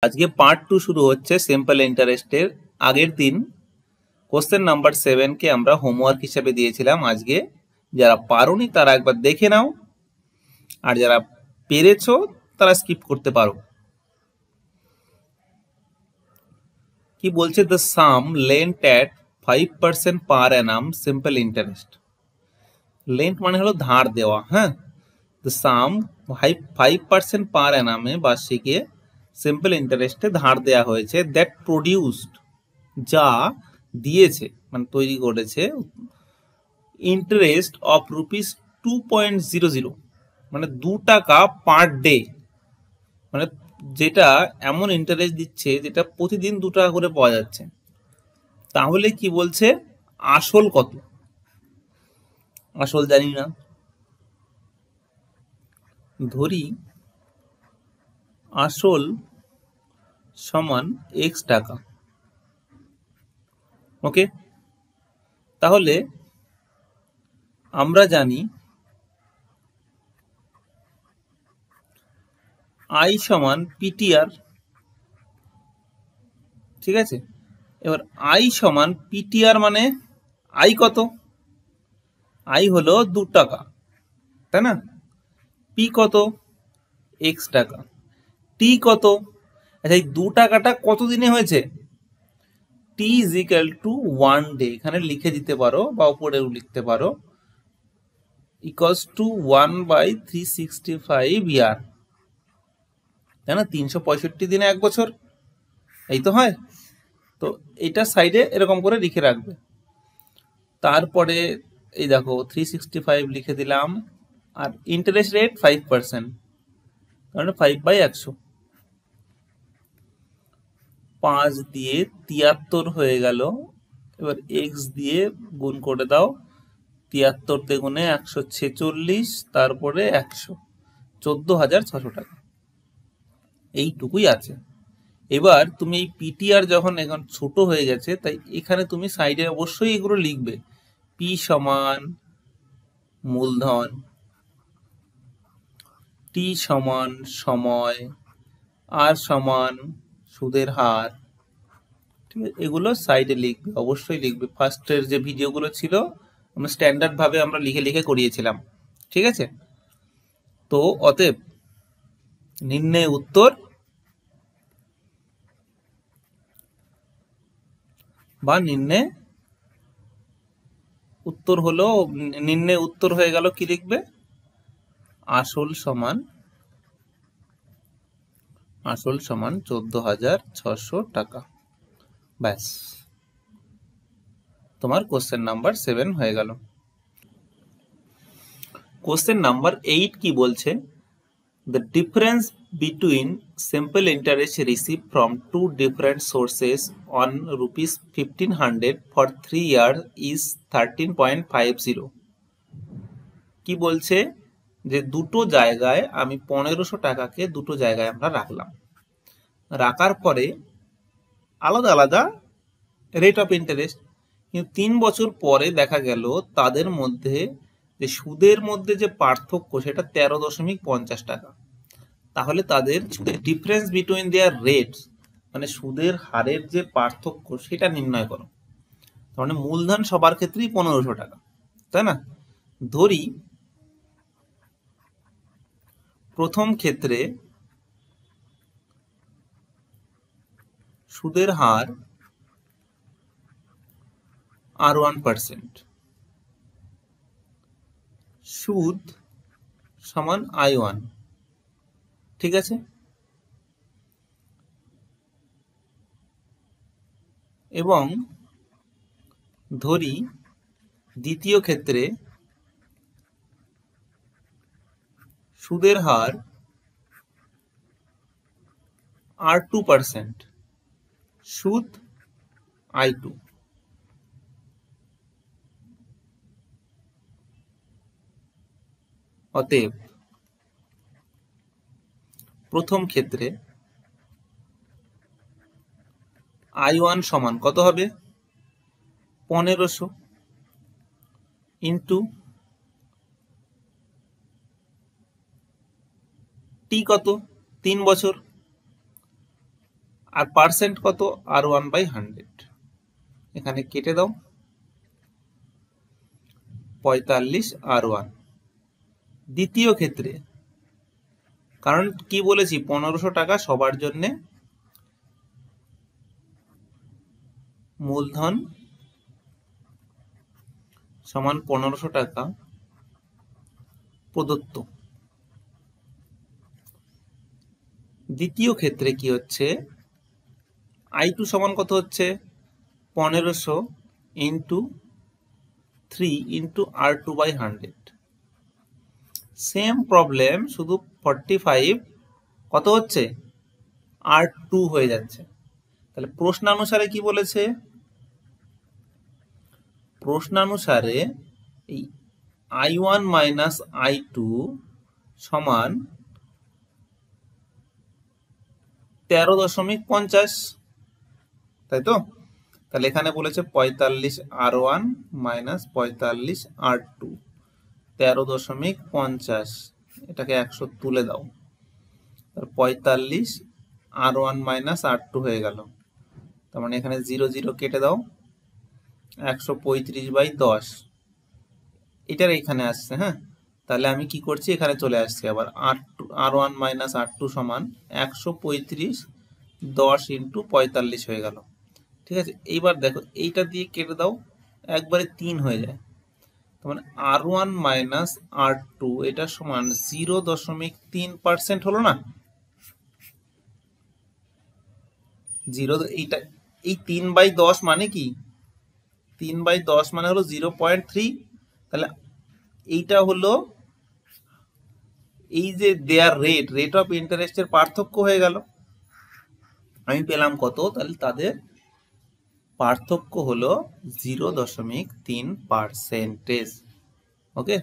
আজকে পার্ট 2 শুরু হচ্ছে সিম্পল ইন্টারেস্টের। আগের দিন কোশ্চেন নাম্বার 7 কে আমরা হোমওয়ার্ক হিসেবে দিয়েছিলাম। আজকে যারা পারোনি তারা একবার দেখে নাও, আর যারা পেরেছো তারা স্কিপ করতে পারো। কি বলছে? The some lent at 5% per Anam simple interest. Lent মানে হলো ধার দেওয়া। হ্যাঁ, দ্য সাম 5% পার অ্যানামে বার্ষিকে সিম্পল ইন্টারেস্টে ধার দেওয়া হয়েছে, দ্যাট প্রডিউসড যা দিয়েছে মানে তৈরি করেছে ইন্টারেস্ট অফ রুপিস 2.00 মানে 2 টাকা পার ডে, মানে যেটা এমন ইন্টারেস্ট দিচ্ছে যেটা প্রতিদিন 2 টাকা করে পাওয়া যাচ্ছে। তাহলে কি বলছে? আসল কত? আসল জানি না, ধরি আসল সমান x টাকা। ওকে, তাহলে আমরা জানি I সমান পিটিআর। ঠিক আছে, এবার I সমান পিটিআর মানে I কত? I হলো 2 টাকা, তাই না? পি কত? x টাকা। টি কত? আচ্ছা, এই 2 টাকাটা কত দিনে হয়েছে? t is equal to 1 day, এখানে লিখে দিতে পারো বা উপরেও লিখতে পারো, equals to 1/365 ইয়ার, তাই না? 365 দিনে 1 বছর, এই তো হয়। তো এইটা সাইডে এরকম করে লিখে রাখবে। তারপরে এই দেখো 365 লিখে দিলাম, আর ইন্টারেস্ট রেট 5%, তাহলে 5/100, 5 দিয়ে 73 হয়ে গেল। এবার এক্স দিয়ে গুণ করে দাও, 73 দ্বিগুণে 146, তারপরে 100, 14,600 টাকা, এইটুকুই আছে। এবার তুমি এই পিটিআর যখন এখন ছোট হয়ে গেছে, তাই এখানে তুমি সাইডে অবশ্যই এগুলো লিখবে। পি সমান মূলধন, টি সমান সময়, আর সমান সুদের হার। ঠিক আছে, এগুলো সাইডে লিখবে, অবশ্যই লিখবে। ফার্স্টের যে ভিডিওগুলো ছিল আমরা স্ট্যান্ডার্ড ভাবে আমরা লিখে লিখে করিয়েছিলাম। ঠিক আছে, তো অতএব নির্ণয় উত্তর বা নির্ণয় উত্তর হলো, নির্ণয় উত্তর হয়ে গেল, কি লিখবে? আসল সমান 14,600 টাকা। ব্যাস, তোমার কোশ্চেন নাম্বার 7 হয়ে গেল। কোশ্চেন নাম্বার 8 কি বলছে? The difference between simple interest received from two different sources on rupees 1,500 for 3 years is 13.50. কি বলছে? যে দুটো জায়গায় আমি 1500 টাকাকে দুটো জায়গায় আমরা রাখলাম, রাখার পরে আলাদা আলাদা রেট অফ ইন্টারেস্ট, কিন্তু 3 বছর পরে দেখা গেল তাদের মধ্যে যে সুদের মধ্যে যে পার্থক্য সেটা 13.50 টাকা। তাহলে তাদের ডিফারেন্স বিটুইন দেয়ার রেটস মানে সুদের হারের যে পার্থক্য সেটা নির্ণয় করো। মানে মূলধন সবার ক্ষেত্রেই 1500 টাকা, তাই না? ধরি প্রথম ক্ষেত্রে সুদের হার R1%, সুদ সমান I1। ঠিক আছে, এবং ধরি দ্বিতীয় ক্ষেত্রে সুদের হার R2%, সুদ I2। অতএব প্রথম ক্ষেত্রে I1 সমান কত হবে? 1500 ইন্টু টি কত? 3 বছর, আর পার্সেন্ট কত, R1/100, এখানে কেটে দাও 45 R1। দ্বিতীয় ক্ষেত্রে, কারণ কি বলেছি 1500 টাকা সবার জন্য মূলধন সমান 1500 টাকা প্রদত্ত। দ্বিতীয় ক্ষেত্রে কি হচ্ছে, I2 সমান কত হচ্ছে 1500 into 3 into R2/100। Same problem, শুধু 45 কত হচ্ছে R2 হয়ে যাচ্ছে। তাহলে প্রশ্নানুসারে কি বলেছে, প্রশ্নানুসারে এই I1 মাইনাস I2 সমান 13.50, তাই তো? তাহলে এখানে বলেছে 45 R1 মাইনাস 45 R2, 13.50, এটাকে 100 তুলে দাও, 45 R1 মাইনাস R2 হয়ে গেল। তার মানে এখানে 0 0 কেটে দাও, 135/10 এটার এখানে আসছে। হ্যাঁ, তাহলে আমি কি করছি, এখানে চলে আসছে আবার R1 মাইনাস R2 সমান 135 10 ইন্টু 45 হয়ে গেল। ঠিক আছে, এইবার দেখো এইটা দিয়ে কেটে দাও, একবারে 3 হয়ে যায়। তার মানে R1 মাইনাস R2 এটা সমান 0.3% হলো না? 0, এইটা এই 3/10 মানে কি, 3/10 মানে হলো 0.3। তাহলে এইটা হলো এই যে দেয়ার রেট অফ ইন্টারেস্টের পার্থক্য হয়ে গেল। আমি পেলাম কত, তাহলে তাদের পার্থক্য হলো 0.3%। ওকে,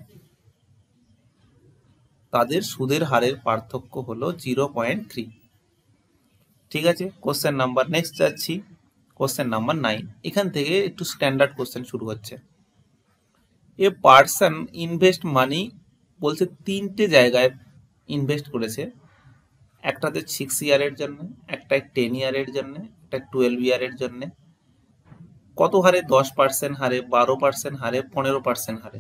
তাদের সুদের হারের পার্থক্য হলো 0.3। ঠিক আছে, কোশ্চেন নাম্বার নেক্সট যাচ্ছি, কোশ্চেন নাম্বার 9। এখান থেকে একটু স্ট্যান্ডার্ড কোশ্চেন শুরু হচ্ছে। এ পার্সন ইনভেস্ট মানি বলছে 3টে জায়গায় ইনভেস্ট করেছে, একটাতে 6 ইয়ারের জন্য, একটা 10 ইয়ারের জন্য, একটা 12 ইয়ারের জন্য। কত হারে, 10% হারে, 12% হারে, 15% হারে।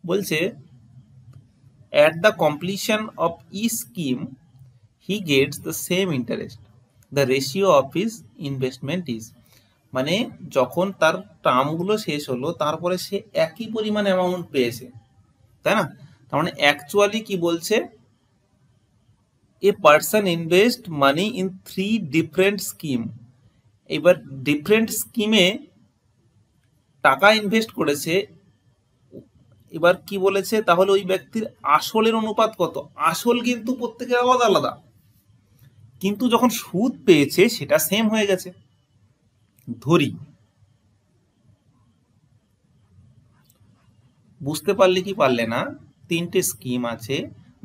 বলছে at the completion of each scheme he gets the same interest, the ratio of his investment is, মানে যখন তার টার্মগুলো শেষ হলো তারপরে সে একই পরিমাণ অ্যামাউন্ট পেয়েছে, তাই না? তার মানে অ্যাকচুয়ালি কি বলছে, a person invest money in 3 different scheme. এবার ডিফারেন্ট স্কিমে টাকা ইনভেস্ট করেছে। এবার কি বলেছে, তাহলে ওই ব্যক্তির আসলের অনুপাত কত? আসল কিন্তু প্রত্যেকের আলাদা আলাদা, কিন্তু যখন সুদ পেয়েছে সেটা সেম হয়ে গেছে। ধরি, বুঝতে পারলে কি পারলে না, 3টে স্কিম আছে।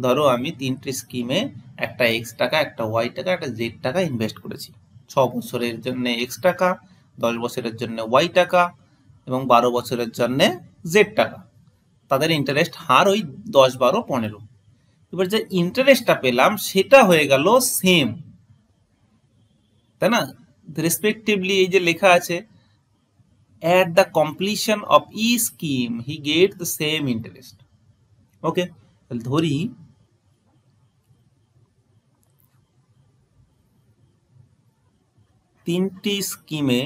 ধরো আমি 3টে স্কিমে একটা X টাকা, একটা Y টাকা, একটা Z টাকা ইনভেস্ট করেছি। 6 বছরের জন্য X টাকা, 10 বছরের জন্য Y টাকা এবং 12 বছরের জন্য Z টাকা। তাদের ইন্টারেস্ট হার ওই 10, 12, 15। এবার যে ইন্টারেস্টটা পেলাম সেটা হয়ে গেল সেম, তাই না? রেসপেক্টিভলি এই যে লেখা আছে, at the completion of each scheme he get the same interest. ওকে, তাহলে ধরি তিনটি স্কিমে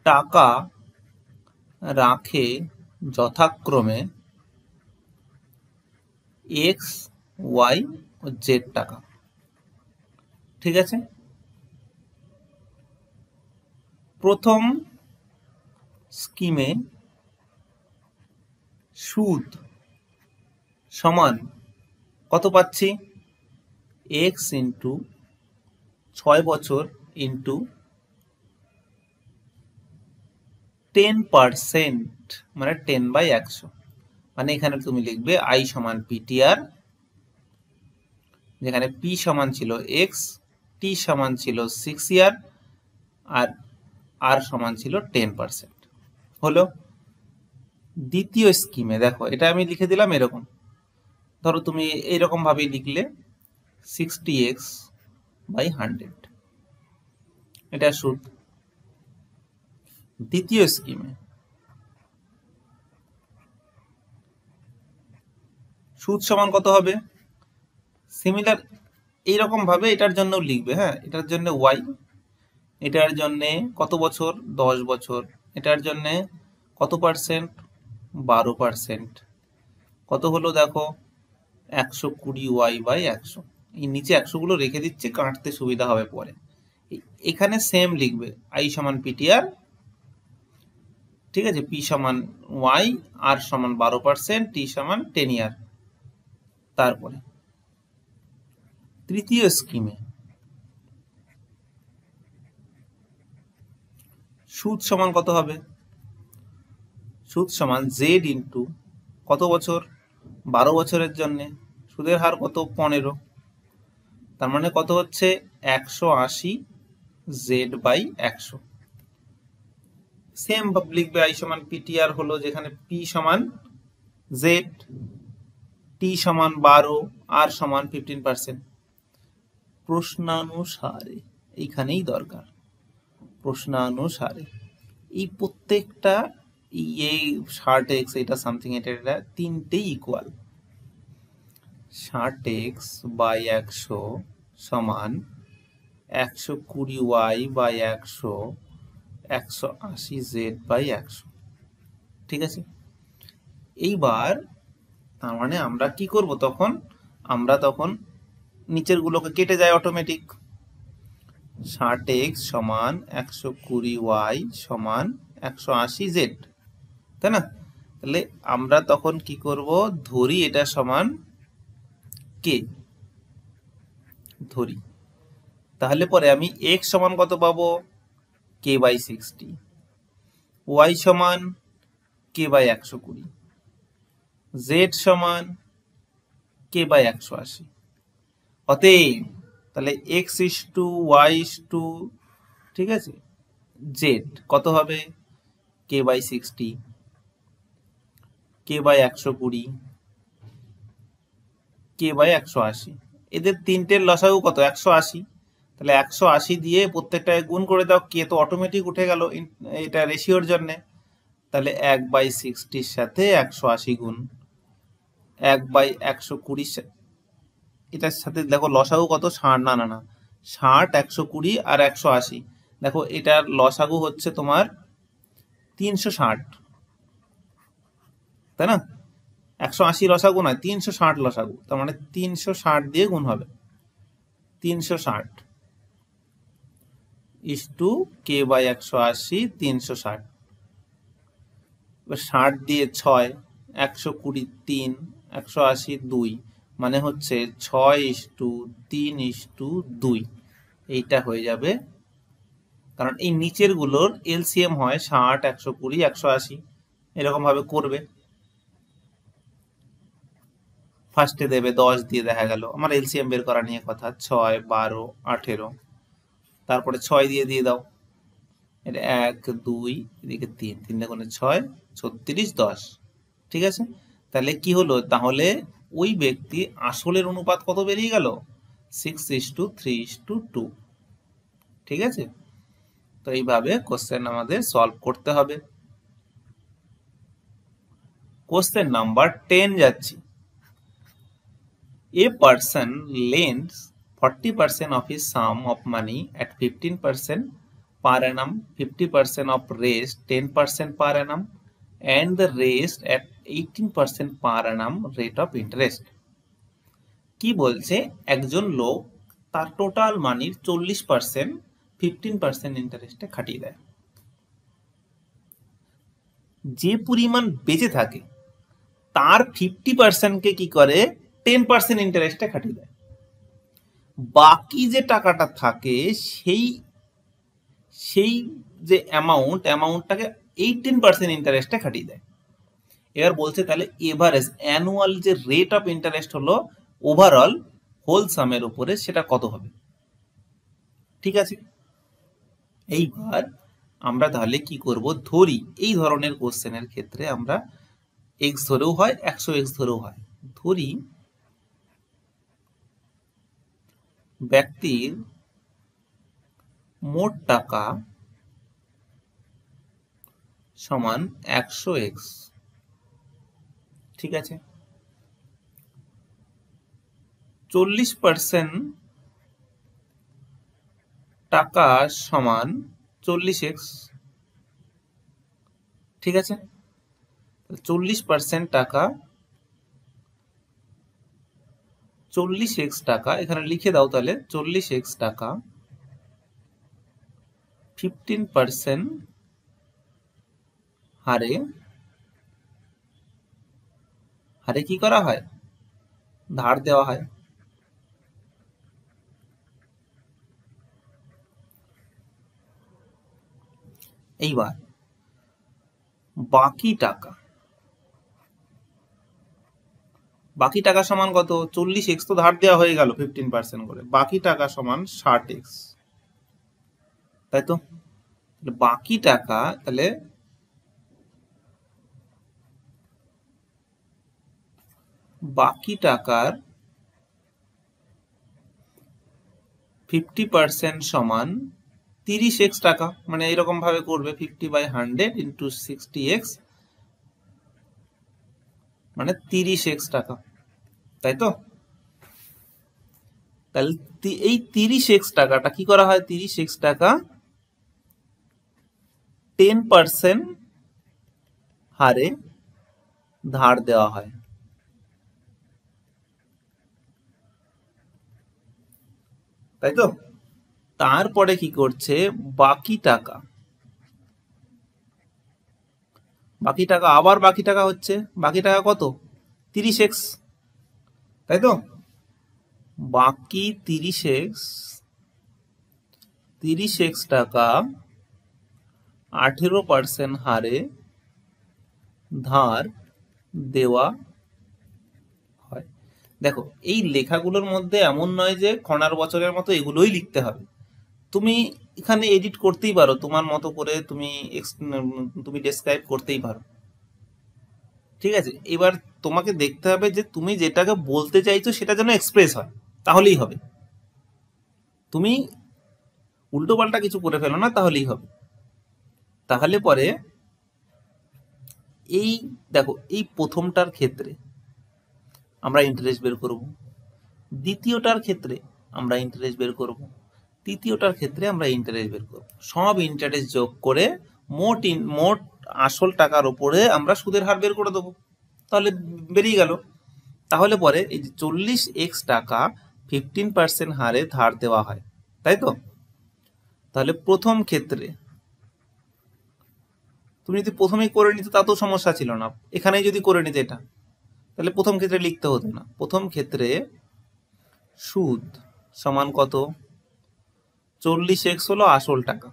টাকা রাখে যথাক্রমে X, Y ও Z টাকা। ঠিক আছে, প্রথম স্কিমে সুদ সমান কত পাচ্ছি, X ইন্টু 6 বছর ইন্টু 10%, মানে 10/100। মানে এখানে তুমি লিখবে I সমান PTR, যেখানে P সমান ছিল X, T সমান ছিল 6 ইয়ার, আর R সমান ছিল 10%। হলো। দ্বিতীয় স্কিমে দেখো, এটা আমি লিখে দিলাম এরকম, ধরো তুমি এইরকম ভাবে লিখলে 60x বাই 100, এটা সুদ। দ্বিতীয় স্কিমে সুদ সমান কত হবে? সিমিলার এইরকম ভাবে এটার জন্য লিখবে। হ্যাঁ, এটার জন্য y, এটার জন্য কত বছর? 10 বছর। এটার জন্য কত পার্সেন্ট? 12%। কত হলো দেখো? 120y by 100। এই নিচে 100 গুলো রেখে দিচ্ছে, কাটতে সুবিধা হবে পরে। এখানে সেম লিখবে, i সমান পিটিআর, ঠিক আছে, p সমান y, r সমান 12%, t সমান 10 ইয়ার। তারপরে তৃতীয় স্কিমে সুদ সমান কত হবে? সুদ সমান z ইন্টু কত বছর? 12 বছরের জন্য সুদের হার কত? 15। তার মানে কত হচ্ছে? 180 z বাই 100। সেম লিখবে, i সমান পিটিআর হলো যেখানে p সমান z, t সমান 12, r সমান 15%। প্রশ্নানুসারে এইখানেই দরকার, প্রশ্নানুসারে এই প্রত্যেকটা এই 60x, এটা সামথিং, এটা তিনটেই ইকুয়াল। 60x বাই 100 সমান 120y বাই 100, 180z বাই 100। ঠিক আছে, এইবার তার মানে আমরা কি করব তখন? আমরা তখন নিচের গুলোকে কেটে যায় অটোমেটিক। 60x সমান 120y সমান 180z, তাই না? তাহলে আমরা তখন কি করব? ধরি এটা সমান k, ধরি। তাহলে পরে আমি x সমান কত পাবো? k বাই 60, y সমান k বাই 120, z সমান k বাই 180। অতএব তাহলে x is to y is to, ঠিক আছে, z কত হবে? k by 60, k by 120, k by 180। এদের তিনটের লসাগু কত? 180। তাহলে 180 দিয়ে প্রত্যেকটায় গুণ করে দাও, k তো অটোমেটিক উঠে গেল এটা রেশিওর জন্য। তাহলে 1 বাই 60-র সাথে 180 গুণ 1 বাই 120, এটার সাথে দেখো লসাগু কত? 60, না না না, 60, 120 আর 180। দেখো এটার লসাগু হচ্ছে তোমার 360, তাই না? 180 লসাগু নয়, 360 লসাগু। তার মানে 360 দিয়ে গুণ হবে। 360 ইস টু k বাই 180, 360। এবার 60 দিয়ে 6, 120 3, 180 2, মানে হচ্ছে 6:3:2। এইটা হয়ে যাবে, কারণ এই নিচের গুলোর এলসিএম হয় 60, 120, 180, এরকম ভাবে করবে। ফার্স্টে দেবে 10 দিয়ে, দেখা গেল আমার এলসিএম বের করা নিয়ে কথা, 6, 12, 18। তারপরে 6 দিয়ে দিয়ে দাও, এটা 1 2, এদিকে 3, 3 গুণে 6, 36, 10। ঠিক আছে, তাহলে কি হলো? তাহলে ওই ব্যক্তি আসলের অনুপাত কত বেরিয়ে গেল? 6:3:2। ঠিক আছে, তো এইভাবে কোশ্চেন আমাদের সলভ করতে হবে। কোশ্চেন নাম্বার 10 যাচ্ছি। A person lends 40% of his sum of money at 15% per annum, 50% of rest 10% per annum, and the rest at 18% per annum rate of interest. কি বলছে? একজন লোক তার টোটাল মানির 40% 15% ইন্টারেস্টে খাটিয়ে দেয়। যে পরিমাণ বেঁচে থাকে তার 50%কে কি করে? 10% ইন্টারেস্টে খাটিয়ে দেয়। বাকি যে টাকাটা থাকে সেই যে অ্যামাউন্টটাকে 18% ইন্টারেস্টে খাটিয়ে দেয়। এবার বলছে তাহলে এভারেজ অ্যানুয়াল যে রেট অফ ইন্টারেস্ট হলো ওভারঅল হোল সামের উপরে, সেটা কত হবে? ঠিক আছে, এইবার আমরা তাহলে কি করব? ধরি এই ধরনের কোশ্চেনের ক্ষেত্রে আমরা x ধরেও হয়, 100x ধরেও হয়। ধরি ব্যক্তির মোট টাকা সমান 100x। ঠিক আছে, 40% টাকা সমান 40x। ঠিক আছে, 40% টাকা 40x টাকা, এখানে লিখে দাও তাহলে 40x টাকা 15% হারে হারে কি করা হয়, ধার দেওয়া হয়। এইবার বাকি টাকা, বাকি টাকা সমান কত, 40x তো ধার দেওয়া হয়ে গেল 15% করে, বাকি টাকা সমান 60x। তাই তো, বাকি টাকা তাহলে বাকি টাকার 50% সমান 30x টাকা, মানে এরকম ভাবে করবে 50/100 ইন্টু 60x, মানে 30x টাকা। তাই তো, তাহলে এই 30x টাকাটা কি করা হয়, 30x টাকা 10% হারে ধার দেওয়া হয়। তাই তো, তারপরে কি করছে, বাকি টাকা, বাকি টাকা আবার বাকি টাকা হচ্ছে, বাকি টাকা কত, 30x। তাই তো, বাকি 30x টাকা 18% হারে ধার দেওয়া হয়। দেখো, এই লেখাগুলোর মধ্যে এমন নয় যে খনার বছরের মতো এগুলোই লিখতে হবে, তুমি এখানে এডিট করতেই পারো তোমার মতো করে, তুমি ডেসক্রাইব করতেই পারো। ঠিক আছে, এবার তোমাকে দেখতে হবে যে তুমি যেটাকে বলতে চাইছো সেটা যেন এক্সপ্রেস হয়, তাহলেই হবে। তুমি উল্টো পাল্টা কিছু করে ফেলো না, তাহলেই হবে। তাহলে পরে এই দেখো, এই প্রথমটার ক্ষেত্রে আমরা ইন্টারেস্ট বের করব, দ্বিতীয়টার ক্ষেত্রে আমরা ইন্টারেস্ট বের করব, তৃতীয়টার ক্ষেত্রে আমরা ইন্টারেস্ট বের করব। সব ইন্টারেস্ট যোগ করে মোট আসল টাকার উপরে আমরা সুদের হার বের করে দেবো, তাহলে বেরিয়ে গেল। তাহলে পরে এই যে 40x টাকা 15% হারে ধার দেওয়া হয়, তাই তো। তাহলে প্রথম ক্ষেত্রে তুমি যদি প্রথমেই করে নিতে তা তো সমস্যা ছিল না, এখানেই যদি করে নিতে এটা, তাহলে প্রথম ক্ষেত্রে লিখতে হতো না। প্রথম ক্ষেত্রে সুদ সমান কত, 40x হলো আসল টাকা,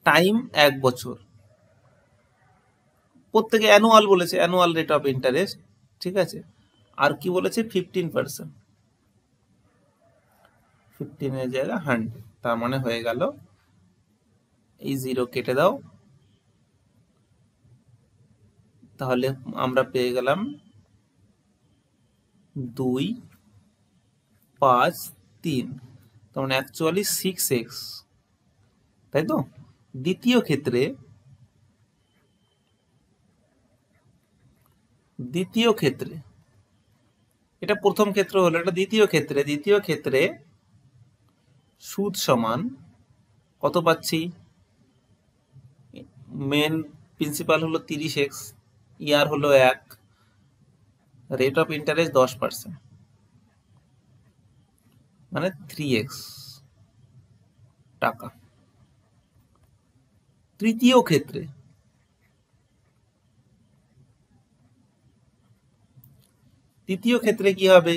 টাইম 1 বছর, প্রত্যেকে অ্যানুয়াল বলেছে, অ্যানুয়াল রেট অফ ইন্টারেস্ট। ঠিক আছে, আর কি বলেছে 15%, 15 এর জায়গায় 100, তার মানে হয়ে গেল, এই 0 কেটে দাও, তাহলে আমরা পেয়ে গেলাম 2, 5, 3, তার মানে অ্যাকচুয়ালি 6x। তাই তো, দ্বিতীয় ক্ষেত্রে এটা প্রথম ক্ষেত্র হলো, এটা দ্বিতীয় ক্ষেত্রে সুদ সমান কত পাচ্ছি, মেন প্রিন্সিপাল হলো 30x, ইয়ার হলো 1, রেট অফ ইন্টারেস্ট 10%, মানে 3x টাকা। তৃতীয় ক্ষেত্রে কি হবে,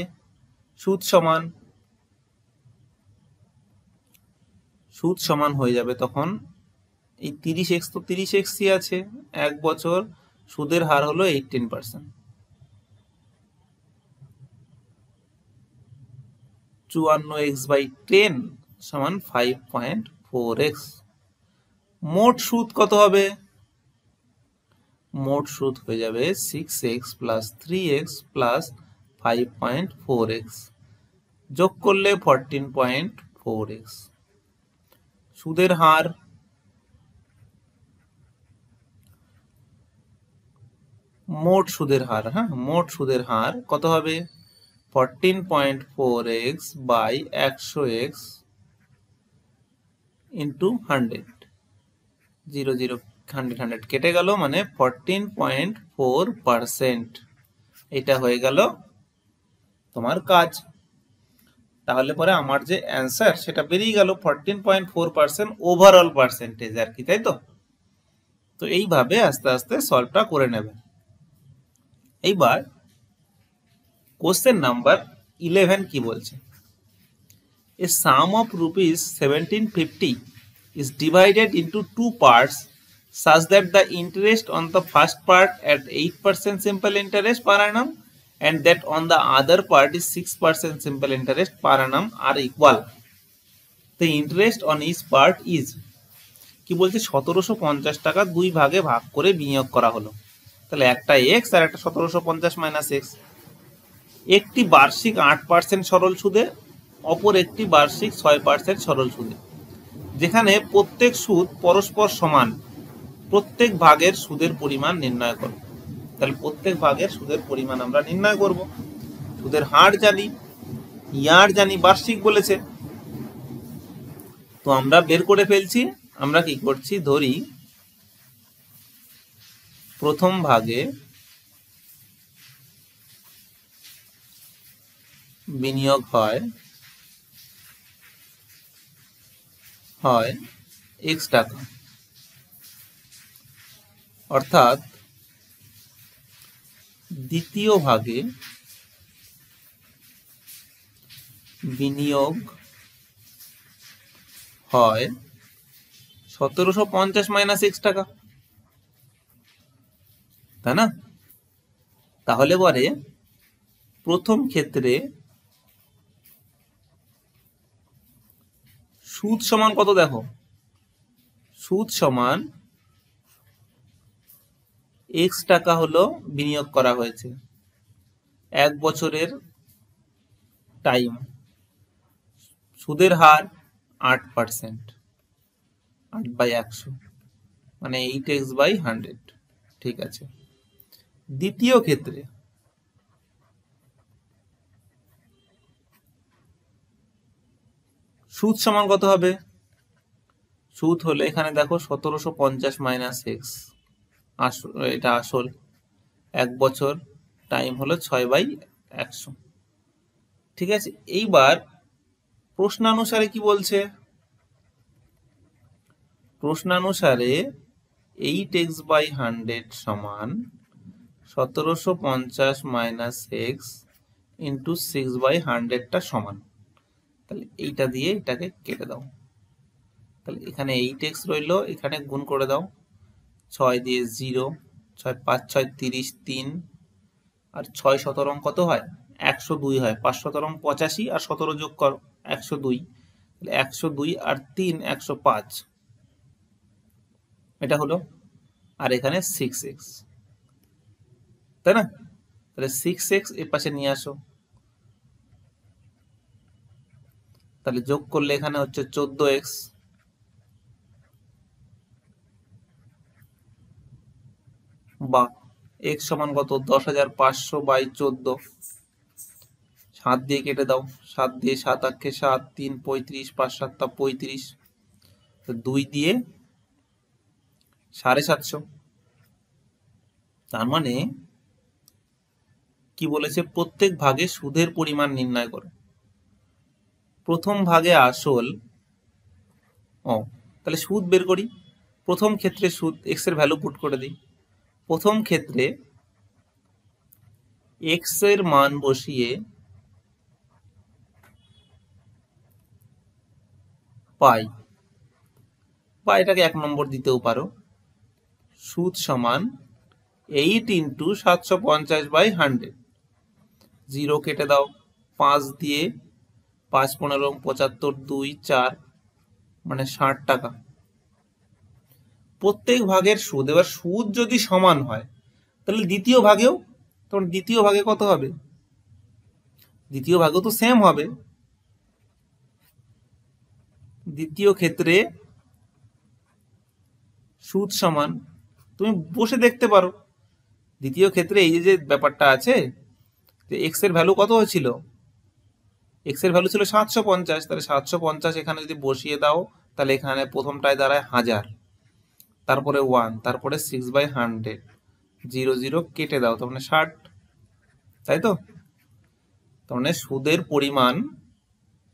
সুদ সমান হয়ে যাবে তখন এই 30x তো 30xই আছে, 1 বছর সুদের হার হলো 18%, 54x/10 সমান 5.4x। মোট সুদ কত হবে, মোট সুদ হয়ে যাবে 6x + 3x + 5.4x, যোগ করলে 14.4x। সুদের হার মোট সুদের হার, হ্যাঁ মোট সুদের হার কত হবে 14.4x বাই 100x ইন্টু 100, 0 0 100 100 কেটে গেল, মানে 14.4%। এটা হয়ে গেল তোমার কাজ। তাহলে পরে আমার যে অ্যান্সার সেটা বেরিয়ে গেল 14.4% ওভারঅল পার্সেন্টেজ আর কি, তাই তো? তো এইভাবে আস্তে আস্তে সলভটা করে নেবে। এইবার কোশ্চেন নাম্বার 11 কি বলছে, a sum of rupees 1750 is divided into two parts such that the interest on the first part at 8% simple interest per annum and that on the other part is 6% simple interest per annum are equal. The interest on each part is, কি বলছে 1750 টাকা দুই ভাগে ভাগ করে বিনিয়োগ করা হলো। তাহলে একটা x আর একটা 1750 মাইনাস x। একটি বার্ষিক 8% সরল সুদে, অপর একটি বার্ষিক 6% সরল সুদে। যেখানে প্রত্যেক সুদ পরস্পর সমান, প্রত্যেক ভাগের সুদের পরিমাণ নির্ণয় করো। তাহলে প্রত্যেক ভাগের সুদের পরিমাণ আমরা নির্ণয় করব। সুদের হার জানি, ইয়ার জানি, বার্ষিক বলেছে, তো আমরা বের করে ফেলছি। আমরা কি করছি, ধরি প্রথম ভাগে বিনিয়োগ হয় x টাকা, অর্থাৎ দ্বিতীয় ভাগে বিনিয়োগ হয় 1750 মাইনাস x টাকা, তাই না? তাহলে পরে প্রথম ক্ষেত্রে সুদ সমান কত, দেখো সুদ সমান x টাকা হলো বিনিয়োগ করা হয়েছে, 1 বছরের টাইম, সুদের হার 8%, 8/100 মানে 8x/100, ঠিক আছে। দ্বিতীয় ক্ষেত্রে সুদ সমান কত হবে, সুদ হলো এখানে দেখো 1750 মাইনাস x, এটা আসল, 1 বছর টাইম হলো 6/100, ঠিক আছে। এইবার প্রশ্নানুসারে কি বলছে, প্রশ্নানুসারে 8x/100 সমান 1750 মাইনাস x ইন্টু 6/100টা সমান। তাহলে এইটা দিয়ে এটাকে কেটে দাও। তাহলে এখানে 8x রইল, এখানে গুণ করে দাও, 6 দিয়ে 0, 6 5 6 30, 3 আর 6 17 কত হয় 102 হয়, 5 17 85 আর 17 যোগ করো 102, 102 আর 3 105, এটা হলো। আর এখানে 6x, তাই না? তাহলে 6x এর পাশে নিয়ে আসো, তাহলে যোগ করলে এখানে হচ্ছে 14x, বা x সমান কত 10,500/14, 7 দিয়ে কেটে দাও, 7 দিয়ে 7 আক্ষে 7, 3 35, 5 7 35, 2 দিয়ে 750। তার মানে কি বলেছে, প্রত্যেক ভাগে সুদের পরিমাণ নির্ণয় করো। প্রথম ভাগে আসল, তাহলে সুদ বের করি। প্রথম ক্ষেত্রে সুদ x এর ভ্যালু পুট করে দিই। প্রথম ক্ষেত্রে x এর মান বসিয়ে পাই, বা এটাকে 1 নম্বর দিতেও পারো, সুদ সমান 8 ইন্টু 750/100, 0 কেটে দাও, 5 দিয়ে 5 15 75, 2 4 মানে 60 টাকা। প্রত্যেক ভাগের সুদ, এবার সুদ যদি সমান হয় তাহলে দ্বিতীয় ভাগেও, তখন দ্বিতীয় ভাগে কত হবে, দ্বিতীয় ভাগেও তো সেম হবে, দ্বিতীয় ক্ষেত্রে সুদ সমান, তুমি বসে দেখতে পারো দ্বিতীয় ক্ষেত্রে এই যে ব্যাপারটা আছে যে এক্স এর ভ্যালু কত হয়েছিল, এক্স এর ভ্যালু ছিল 750, তাহলে 750 এখানে যদি বসিয়ে দাও তাহলে এখানে প্রথমটায় দাঁড়ায় 1000, তারপরে 1, তারপরে 6/100, 0 0 কেটে দাও তার মানে 60, তাই তো? তার মানে সুদের পরিমাণ,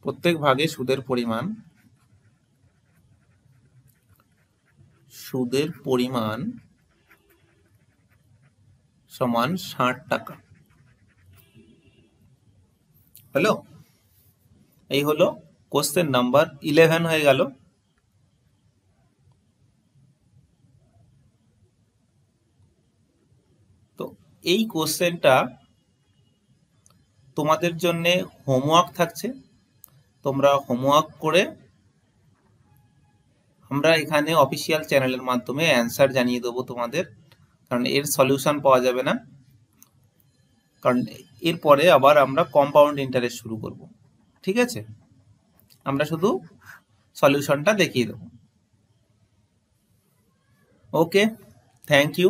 প্রত্যেক ভাগে সুদের পরিমাণ সমান 60 টাকা। হলো? এই হলো কোশ্চেন নাম্বার 11 হয়ে গেল। তো এই কোশ্চেনটা তোমাদের জন্য হোমওয়ার্ক থাকছে, তোমরা হোমওয়ার্ক করে আমরা এখানে অফিসিয়াল চ্যানেলের মাধ্যমে অ্যান্সার জানিয়ে দেবো তোমাদের, কারণ এর সলিউশন পাওয়া যাবে না, কারণ এরপরে আবার আমরা কম্পাউন্ড ইন্টারেস্ট শুরু করব। ঠিক আছে, আমরা শুধু সলিউশনটা দেখিয়ে দেবো। ওকে, থ্যাংক ইউ।